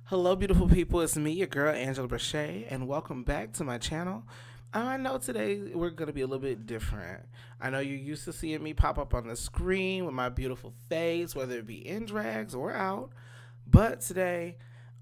Hello, beautiful people. It's me, your girl, Angela Brachet, and welcome back to my channel. I know today we're going to be a little bit different. I know you're used to seeing me pop up on the screen with my beautiful face, whether it be in drags or out. But today,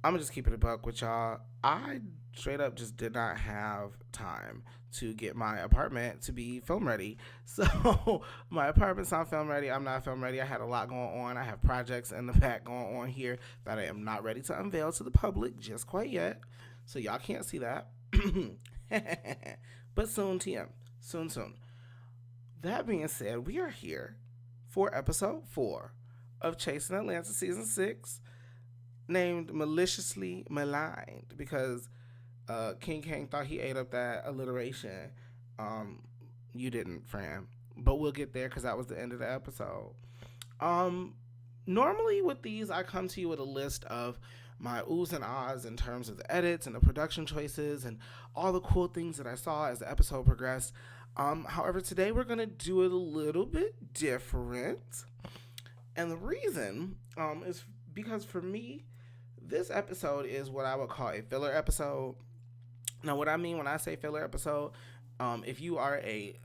I'm going to just keep it a buck with y'all. I straight up just did not have time to get my apartment to be film ready. So my apartment's not film ready. I'm not film ready. I had a lot going on. I have projects in the back going on here that I am not ready to unveil to the public just quite yet. So y'all can't see that. But soon, TM. Soon, soon. That being said, we are here for episode 4 of Chasing Atlanta season 6, named Maliciously Maligned, because King Kang thought he ate up that alliteration. Um, you didn't, Fran. But we'll get there because that was the end of the episode. Um, Normally with these, I come to you with a list of my oohs and ahs in terms of the edits and the production choices and all the cool things that I saw as the episode progressed. However, today we're gonna do it a little bit different, and the reason is because for me, this episode is what I would call a filler episode. Now, what I mean when I say filler episode, if you are a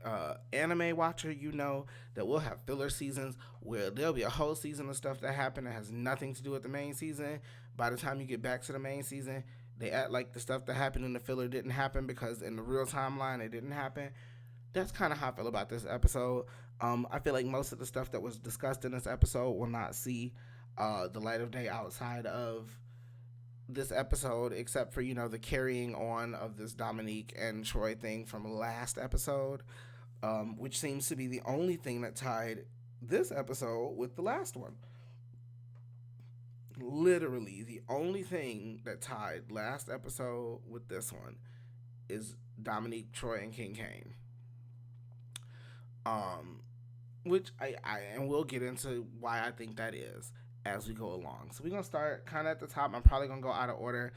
anime watcher, you know that we'll have filler seasons where there'll be a whole season of stuff that happened that has nothing to do with the main season. By the time you get back to the main season, they act like the stuff that happened in the filler didn't happen because in the real timeline it didn't happen. That's kind of how I feel about this episode. I feel like most of the stuff that was discussed in this episode will not see the light of day outside of this episode, except for the carrying on of this Dominique and Troy thing from last episode, which seems to be the only thing that tied this episode with the last one. Literally, the only thing that tied last episode with this one is Dominique, Troy, and King Kane. Um, which and we'll get into why I think that is as we go along. So we're gonna start kind of at the top. I'm probably gonna go out of order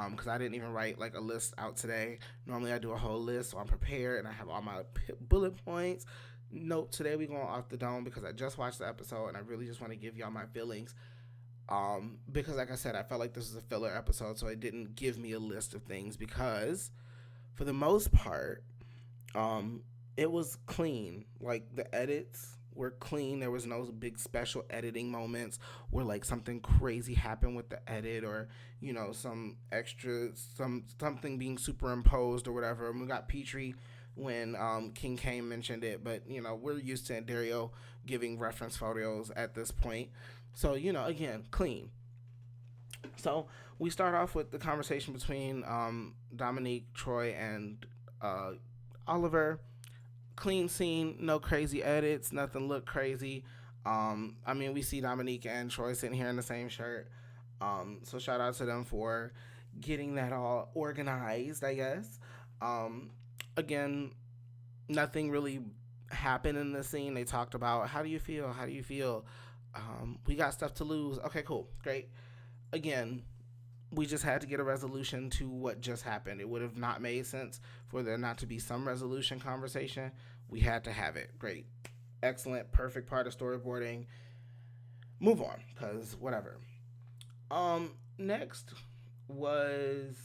because I didn't even write like a list out today. Normally I do a whole list, so I'm prepared and I have all my bullet points. Nope, today we're going off the dome because I just watched the episode and I really just want to give y'all my feelings. Because like I said, I felt like this was a filler episode, so it didn't give me a list of things because for the most part, um, it was clean. Like the edits were clean. There was no big special editing moments where like something crazy happened with the edit or some extra something being superimposed or whatever. And we got Petrie when King Kane mentioned it, but we're used to Dario giving reference photos at this point. So again, clean. So we start off with the conversation between Dominique, Troy, and uh, Oliver. Clean scene, no crazy edits, nothing look crazy. I mean, we see Dominique and Troy sitting here in the same shirt. So shout out to them for getting that all organized, I guess. Um, Again, nothing really happened in the scene. They talked about how do you feel? How do you feel? We got stuff to lose. Okay, cool, great. Again, we just had to get a resolution to what just happened. It would have not made sense for there not to be some resolution conversation. We had to have it. Great. Excellent. Perfect part of storyboarding. Move on, because whatever. Next was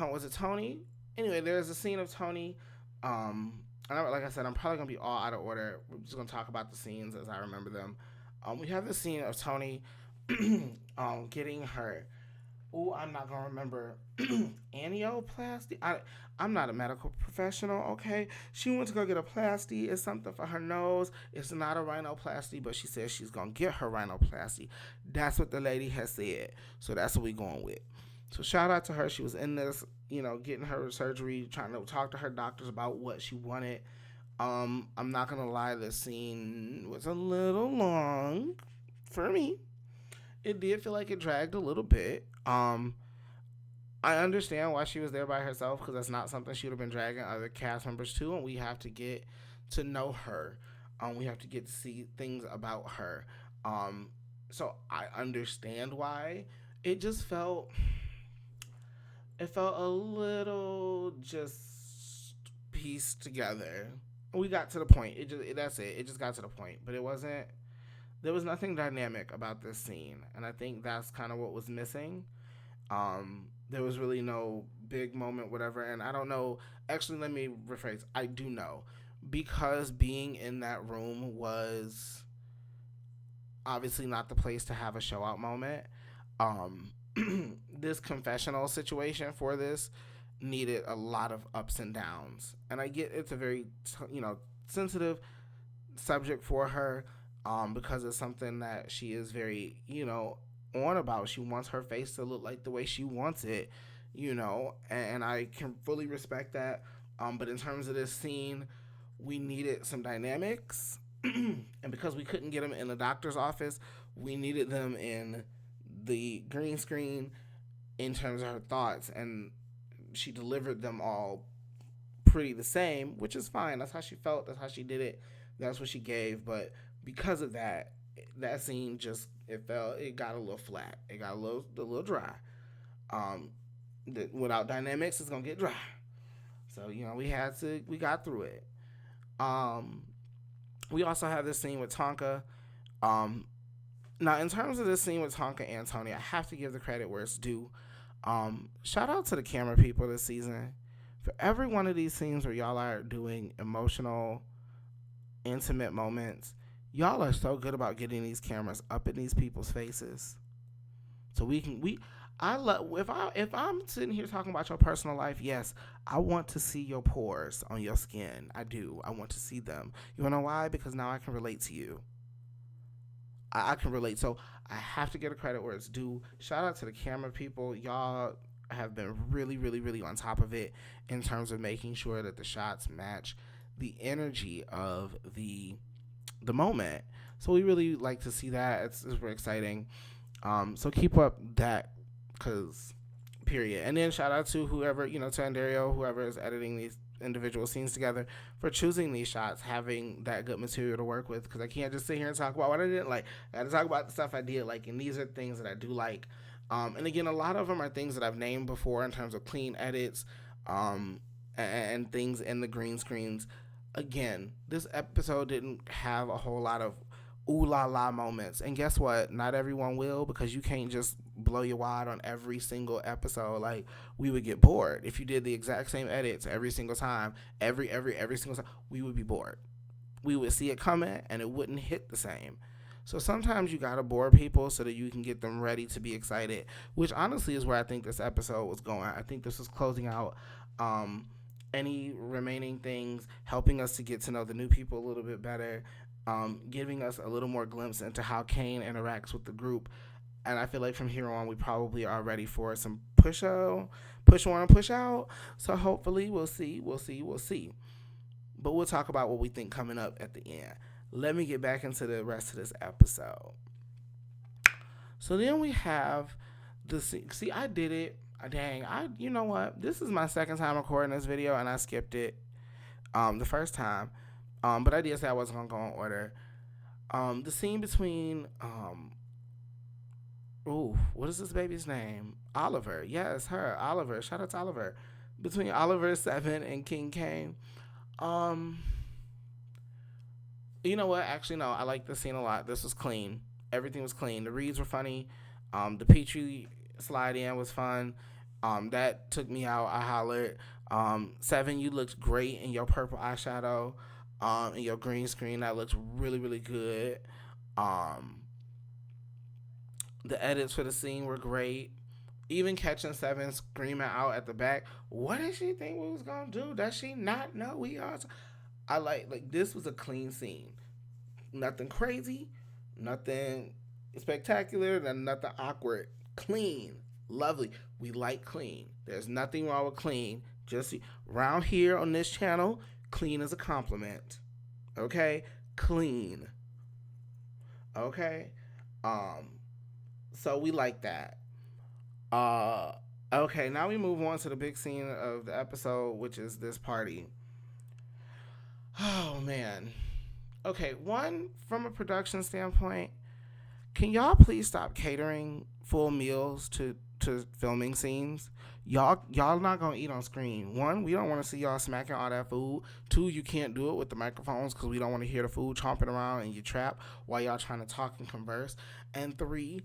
was it Tony? Anyway, there's a scene of Tony. Like I said, I'm probably gonna be all out of order. We're just gonna talk about the scenes as I remember them. We have the scene of Tony getting her. Oh, I'm not gonna remember anioplasty. I'm not a medical professional. Okay, she went to go get a plasty. It's something for her nose. It's not a rhinoplasty, but she says she's gonna get her rhinoplasty. That's what the lady has said. So that's what we going with. So shout out to her. She was in this, getting her surgery, trying to talk to her doctors about what she wanted. I'm not gonna lie, this scene was a little long for me. It did feel like it dragged a little bit. I understand why she was there by herself because that's not something she would have been dragging other cast members to, and we have to get to know her. We have to get to see things about her. Um, so I understand why. It just felt a little just pieced together. We got to the point. That's it. It just got to the point, but it wasn't. there was nothing dynamic about this scene, and I think that's kind of what was missing. There was really no big moment, whatever, and I don't know. Actually, let me rephrase. I do know because being in that room was obviously not the place to have a show out moment. Um, this confessional situation for this needed a lot of ups and downs, and I get it's a very sensitive subject for her, because it's something that she is very on about. She wants her face to look like the way she wants it, and I can fully respect that. But in terms of this scene, we needed some dynamics, and because we couldn't get them in the doctor's office, we needed them in the green screen in terms of her thoughts, and she delivered them all pretty the same, which is fine. That's how she felt. That's how she did it. That's what she gave. But because of that, that scene just it got a little flat. It got a little dry. Um, without dynamics, it's gonna get dry. So we got through it. Um, we also have this scene with Tonka. Um, Now, in terms of this scene with Tonka and Tony, I have to give the credit where it's due. Shout out to the camera people this season. For every one of these scenes where y'all are doing emotional, intimate moments, y'all are so good about getting these cameras up in these people's faces. So I love if I'm sitting here talking about your personal life, yes, I want to see your pores on your skin. I do. I want to see them. You wanna know why? Because now I can relate to you. I can relate. So I have to get a credit where it's due. Shout out to the camera people. Y'all have been really, really, really on top of it in terms of making sure that the shots match the energy of the moment. So we really like to see that. It's super exciting. So keep up that, cause period. And then shout out to whoever, to Andario, whoever is editing these individual scenes together, for choosing these shots, having that good material to work with, because I can't just sit here and talk about what I didn't like. I got to talk about the stuff I did like, and these are things that I do like. And again, a lot of them are things that I've named before in terms of clean edits, and things in the green screens. Again, this episode didn't have a whole lot of ooh la la moments. And guess what? Not everyone will, because you can't just blow your wad on every single episode. Like, we would get bored. If you did the exact same edits every single time, every single time, we would be bored. We would see it coming and it wouldn't hit the same. So sometimes you gotta bore people so that you can get them ready to be excited, which honestly is where I think this episode was going. I think this was closing out um, any remaining things, helping us to get to know the new people a little bit better, giving us a little more glimpse into how Kane interacts with the group. And I feel like from here on, we probably are ready for some push on and push out. So hopefully, we'll see. But we'll talk about what we think coming up at the end. Let me get back into the rest of this episode. So then we have the see. I did it. Dang, you know what? This is my second time recording this video, and I skipped it the first time. But I did say I wasn't gonna go in order. The scene between what is this baby's name? Oliver. Yes, her. Oliver. Shout out to Oliver. Between Oliver Seven and King Kane. You know what? Actually, no. I like this scene a lot. This was clean. Everything was clean. The reads were funny. The Petrie slide in was fun. That took me out. I hollered. Seven, you looked great in your purple eyeshadow. In your green screen, that looks really, really good. The edits for the scene were great. Even catching Seven screaming out at the back, what did she think we was gonna do? Does she not know we are? I like this was a clean scene. Nothing crazy, nothing spectacular, and nothing awkward. Clean, lovely. We like clean. There's nothing wrong with clean. Just around here on this channel, clean is a compliment. Okay? Clean. Okay? So we like that. Okay, now we move on to the big scene of the episode, which is this party. Oh man. Okay, one, from a production standpoint, can y'all please stop catering full meals to filming scenes, y'all not gonna eat on screen. One, we don't want to see y'all smacking all that food. Two, you can't do it with the microphones because we don't want to hear the food chomping around in your trap while y'all trying to talk and converse. And three,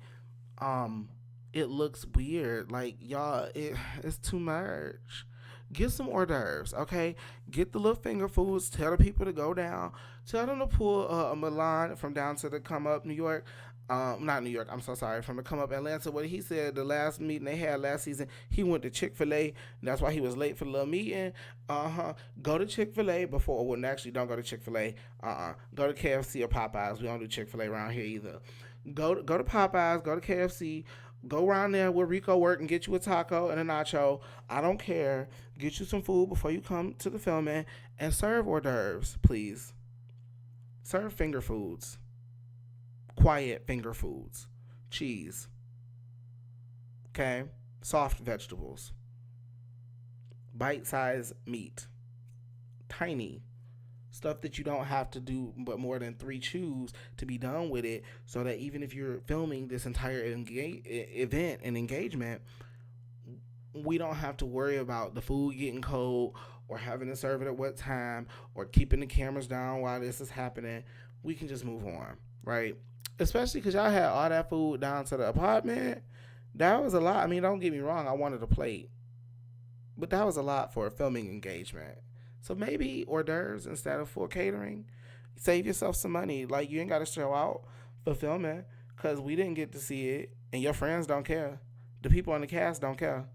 um, it looks weird. Like y'all, it's too much. Get some hors d'oeuvres, okay? Get the little finger foods. Tell the people to go down. Tell them to pull a Milan from down to the come up New York. Not New York. I'm so sorry. From the come up Atlanta. What he said the last meeting they had last season, he went to Chick-fil-A. That's why he was late for the little meeting. Go to Chick-fil-A before. Well, actually, don't go to Chick-fil-A. Go to KFC or Popeyes. We don't do Chick-fil-A around here either. Go to Popeyes. Go to KFC. Go around there where Rico work and get you a taco and a nacho. I don't care. Get you some food before you come to the filming and serve hors d'oeuvres, please. Serve finger foods. Quiet finger foods. Cheese. Okay? Soft vegetables. Bite-sized meat. Tiny. Stuff that you don't have to do but more than 3 chews to be done with it, so that even if you're filming this entire event and engagement, we don't have to worry about the food getting cold or having to serve it at what time or keeping the cameras down while this is happening. We can just move on, right? Especially because y'all had all that food down to the apartment. That was a lot. I mean, don't get me wrong, I wanted a plate, but that was a lot for a filming engagement. So maybe hors d'oeuvres instead of full catering. Save yourself some money. Like, you ain't got to show out for filming because we didn't get to see it, and your friends don't care. The people on the cast don't care.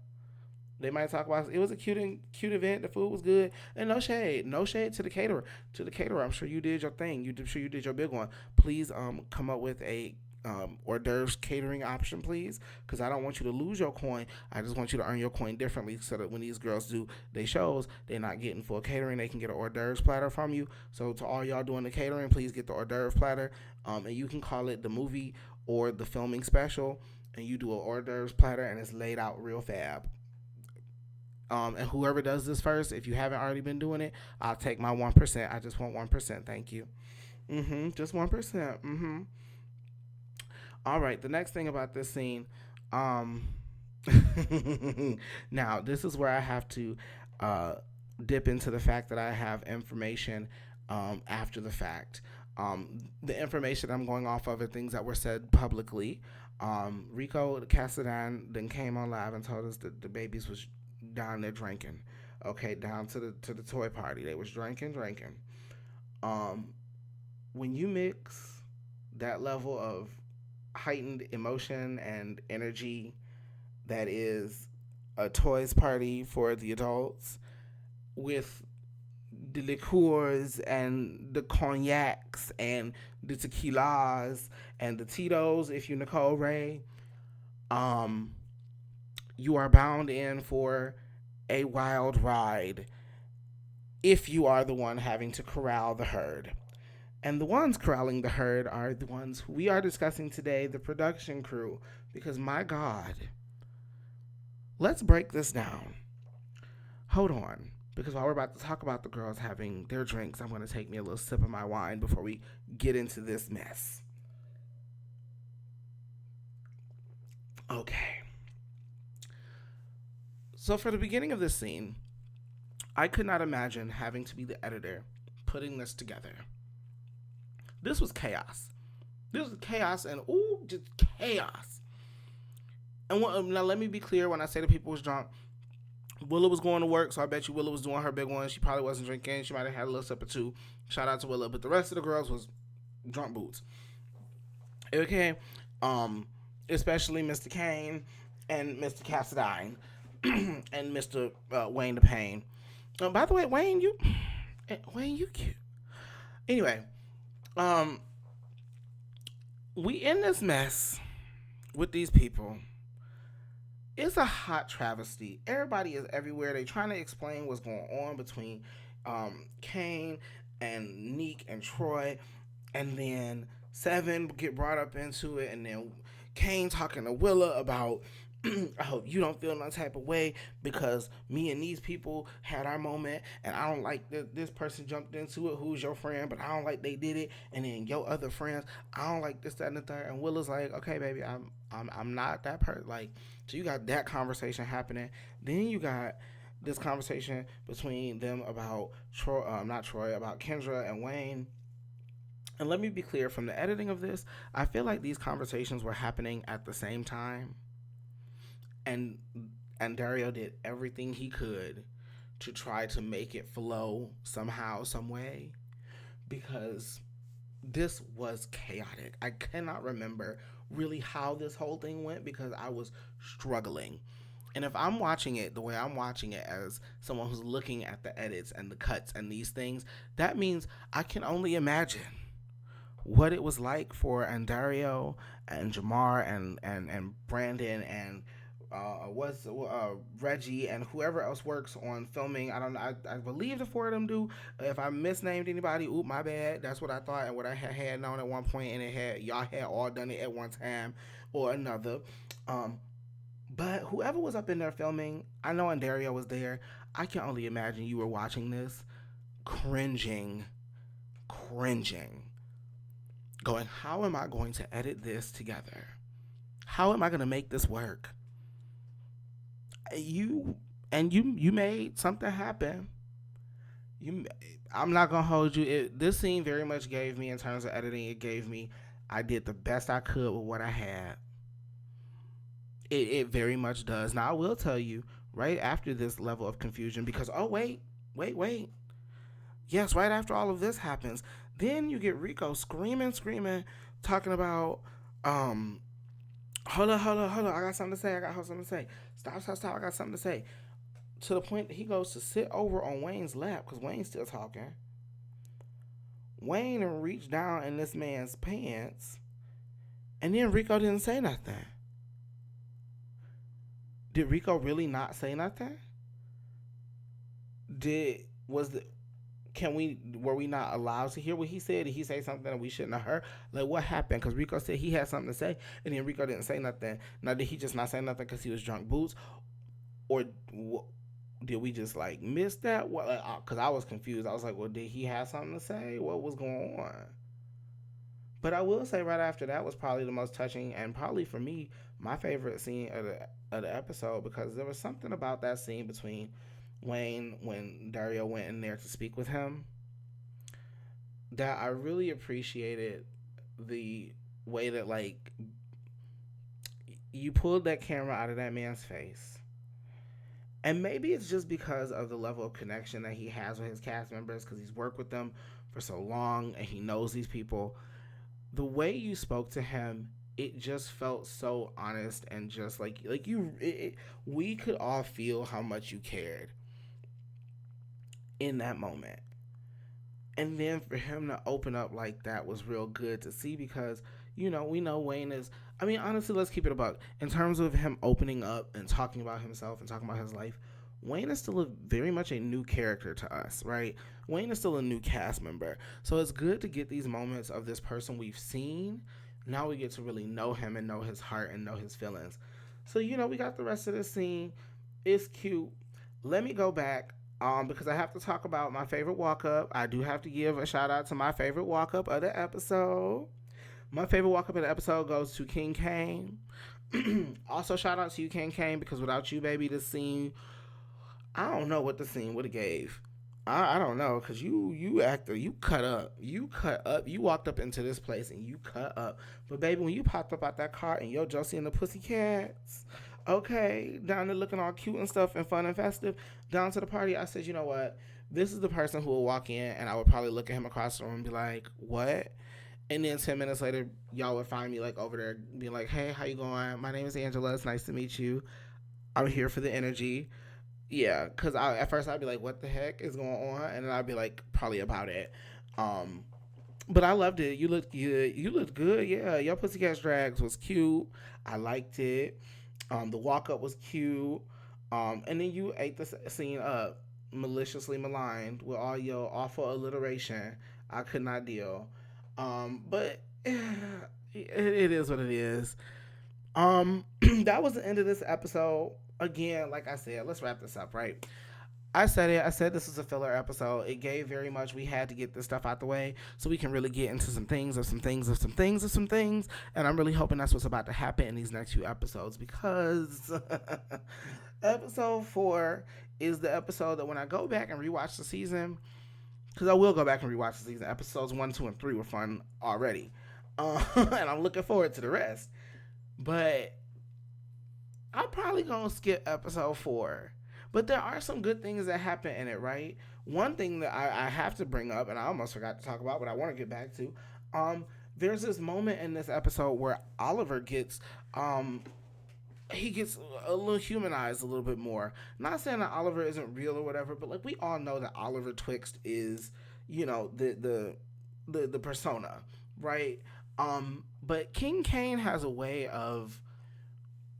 They might talk about it was a cute event. The food was good, and no shade to the caterer. To the caterer, I'm sure you did your thing. I'm sure you did your big one. Please come up with a hors d'oeuvres catering option, please, because I don't want you to lose your coin. I just want you to earn your coin differently, so that when these girls do their shows, they're not getting full catering. They can get an hors d'oeuvres platter from you. So to all y'all doing the catering, please get the hors d'oeuvres platter, and you can call it the movie or the filming special, and you do an hors d'oeuvres platter, and it's laid out real fab. And whoever does this first, if you haven't already been doing it, I'll take my 1%. I just want 1%. Thank you. Just 1%. All right. The next thing about this scene, um, now this is where I have to uh, dip into the fact that I have information after the fact. The information I'm going off of are things that were said publicly. Rico Cassadan then came on live and told us that the babies was down there drinking. Okay, down to the toy party. They was drinking. Um, when you mix that level of heightened emotion and energy that is a toys party for the adults with the liqueurs and the cognacs and the tequilas and the Tito's, if you Nicole Ray, um, you are bound in for a wild ride if you are the one having to corral the herd. And the ones corralling the herd are the ones who we are discussing today, the production crew. Because my God, let's break this down. Hold on. Because while we're about to talk about the girls having their drinks, I'm going to take me a little sip of my wine before we get into this mess. Okay. So for the beginning of this scene, I could not imagine having to be the editor putting this together. This was chaos. This was chaos and just chaos. And now let me be clear when I say the people was drunk. Willa was going to work, so I bet you Willa was doing her big one. She probably wasn't drinking. She might have had a little sip or two. Shout out to Willa. But the rest of the girls was drunk boots. Okay. Especially Mr. Kane and Mr. Cassadine and Mr. Wayne the Pain. By the way, Wayne, you cute. Anyway, we in this mess with these people. It's a hot travesty. Everybody is everywhere. They trying to explain what's going on between Kane and Neek and Troy, and then Seven get brought up into it, and then Kane talking to Willa about I hope you don't feel no type of way because me and these people had our moment, and I don't like that this person jumped into it. Who's your friend? But I don't like they did it, and then your other friends, I don't like this, that, and the third. And Will is like, okay, baby, I'm not that person. Like, so you got that conversation happening. Then you got this conversation between them about Troy, not Troy, about Kendra and Wayne. And let me be clear, from the editing of this, I feel like these conversations were happening at the same time, and Dario did everything he could to try to make it flow somehow, some way, because this was chaotic. I cannot remember really how this whole thing went because I was struggling. And if I'm watching it the way I'm watching it as someone who's looking at the edits and the cuts and these things, that means I can only imagine what it was like for Andario and Jamar and Brandon and what's Reggie and whoever else works on filming. I don't know. I believe the four of them do. If I misnamed anybody, oop, my bad. That's what I thought and what I had known at one point, and it had y'all had all done it at one time or another. Um, but whoever was up in there filming, I know Andario was there. I can only imagine you were watching this, cringing, cringing, going, how am I going to edit this together? How am I going to make this work? You made something happen. You, I'm not gonna hold you. This scene very much gave me, in terms of editing, it gave me. I did the best I could with what I had. It very much does. Now I will tell you, right after this level of confusion, because oh wait, yes, right after all of this happens, then you get Rico screaming, talking about, um, hold on, I got something to say, stop, I got something to say. To the point that he goes to sit over on Wayne's lap because Wayne's still talking. Wayne reached down in this man's pants, and then Rico didn't say nothing. Did Rico really not say nothing? Did was the can we were we not allowed to hear what he said? Did he say something that we shouldn't have heard? Like what happened? Because Rico said he had something to say, and then Rico didn't say nothing. Now did he just not say nothing because he was drunk boots, or did we just like miss that? What? Because I was confused. I was like, well, did he have something to say? What was going on? But I will say, right after that was probably the most touching, and probably for me my favorite scene of the episode, because there was something about that scene between Wayne when Dario went in there to speak with him that I really appreciated, the way that like you pulled that camera out of that man's face. And maybe it's just because of the level of connection that he has with his cast members, because he's worked with them for so long and he knows these people. The way you spoke to him, it just felt so honest, and just like we could all feel how much you cared in that moment. And then for him to open up like that was real good to see, because we know Wayne is, I mean, honestly, let's keep it about, in terms of him opening up and talking about himself and talking about his life, Wayne is still very much a new character to us, right? Wayne is still a new cast member. So it's good to get these moments of this person we've seen. Now we get to really know him and know his heart and know his feelings. So, we got the rest of the scene. It's cute. Let me go back, because I have to talk about my favorite walk up. I do have to give a shout out to my favorite walk up of the episode. My favorite walk up of the episode goes to King Kane. Also, shout out to you, King Kane, because without you, baby, this scene, I don't know what the scene would have gave. I don't know, because you cut up, you walked up into this place and you cut up. But baby, when you popped up out that car and yo Josie and the Pussycats, okay, down there looking all cute and stuff and fun and festive, down to the party, I said, you know what? This is the person who will walk in, and I would probably look at him across the room and be like, what? And then 10 minutes later, y'all would find me like over there being like, hey, how you going? My name is Angela. It's nice to meet you. I'm here for the energy. Yeah, because at first I'd be like, what the heck is going on? And then I'd be like, probably about it. Um, but I loved it. You looked good. You looked good. Yeah, your Pussycat Drags was cute. I liked it. The walk up was cute. And then you ate the scene up, maliciously maligned with all your awful alliteration. I could not deal. But it is what it is. That was the end of this episode. Again, like I said, let's wrap this up, right? I said it. I said this was a filler episode. It gave very much. We had to get this stuff out the way so we can really get into some things of some things of some things of some things. And I'm really hoping that's what's about to happen in these next few episodes because episode 4 is the episode that when I go back and rewatch the season, because I will go back and rewatch the season. Episodes 1, 2, and 3 were fun already. And I'm looking forward to the rest. But I'm probably gonna skip episode 4. But there are some good things that happen in it, right? One thing that I have to bring up, and I almost forgot to talk about, but I want to get back to, there's this moment in this episode where Oliver gets he gets a little humanized a little bit more. Not saying that Oliver isn't real or whatever, but like we all know that Oliver Twixt is, the persona, right? But King Kane has a way of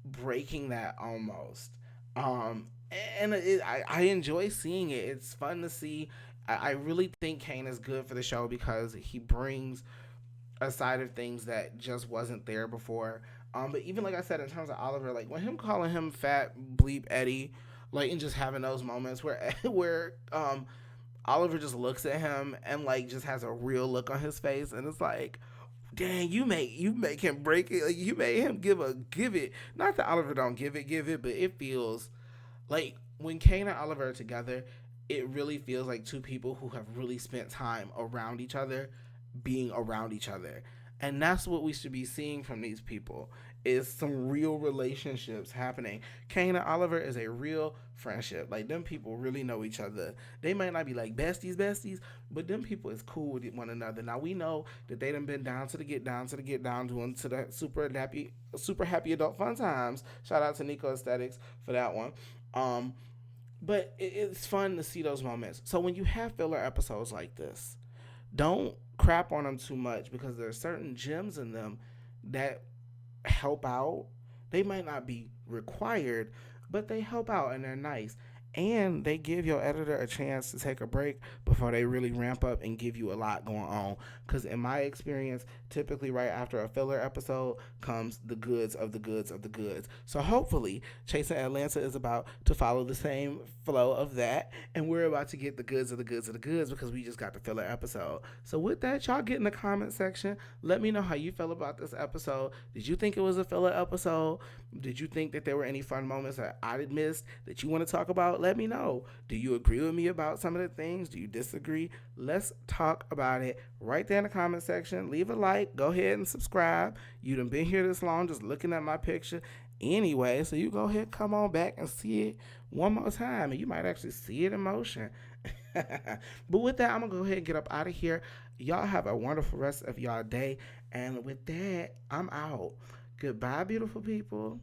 breaking that almost. Um, I enjoy seeing it. It's fun to see. I really think Kane is good for the show because he brings a side of things that just wasn't there before. But even like I said, in terms of Oliver, like when him calling him fat bleep Eddie, like and just having those moments where Oliver just looks at him and like just has a real look on his face, and it's like, dang, you make him break it. Like, you made him give it. Not that Oliver don't give it, but it feels like when Kane and Oliver are together, it really feels like two people who have really spent time around each other, being around each other. And that's what we should be seeing from these people is some real relationships happening. Kane and Oliver is a real friendship. Like them people really know each other. They might not be like besties, but them people is cool with one another. Now we know that they done been down to the get down, doing to the super happy adult fun times. Shout out to Nico Aesthetics for that one. Um, but it's fun to see those moments. So when you have filler episodes like this, don't crap on them too much because there are certain gems in them that help out. They might not be required, but they help out and they're nice. And they give your editor a chance to take a break before they really ramp up and give you a lot going on. Because in my experience, typically right after a filler episode comes the goods of the goods of the goods. So hopefully, Chasing Atlanta is about to follow the same flow of that. And we're about to get the goods of the goods of the goods because we just got the filler episode. So with that, y'all get in the comment section. Let me know how you felt about this episode. Did you think it was a filler episode? Did you think that there were any fun moments that I did miss that you want to talk about? Let me know. Do you agree with me about some of the things? Do you disagree? Let's talk about it right there in the comment section. Leave a like. Go ahead and subscribe. You done been here this long just looking at my picture anyway, so you go ahead, come on back and see it one more time, and you might actually see it in motion. But with that, I'm going to go ahead and get up out of here. Y'all have a wonderful rest of y'all day. And with that, I'm out. Goodbye, beautiful people.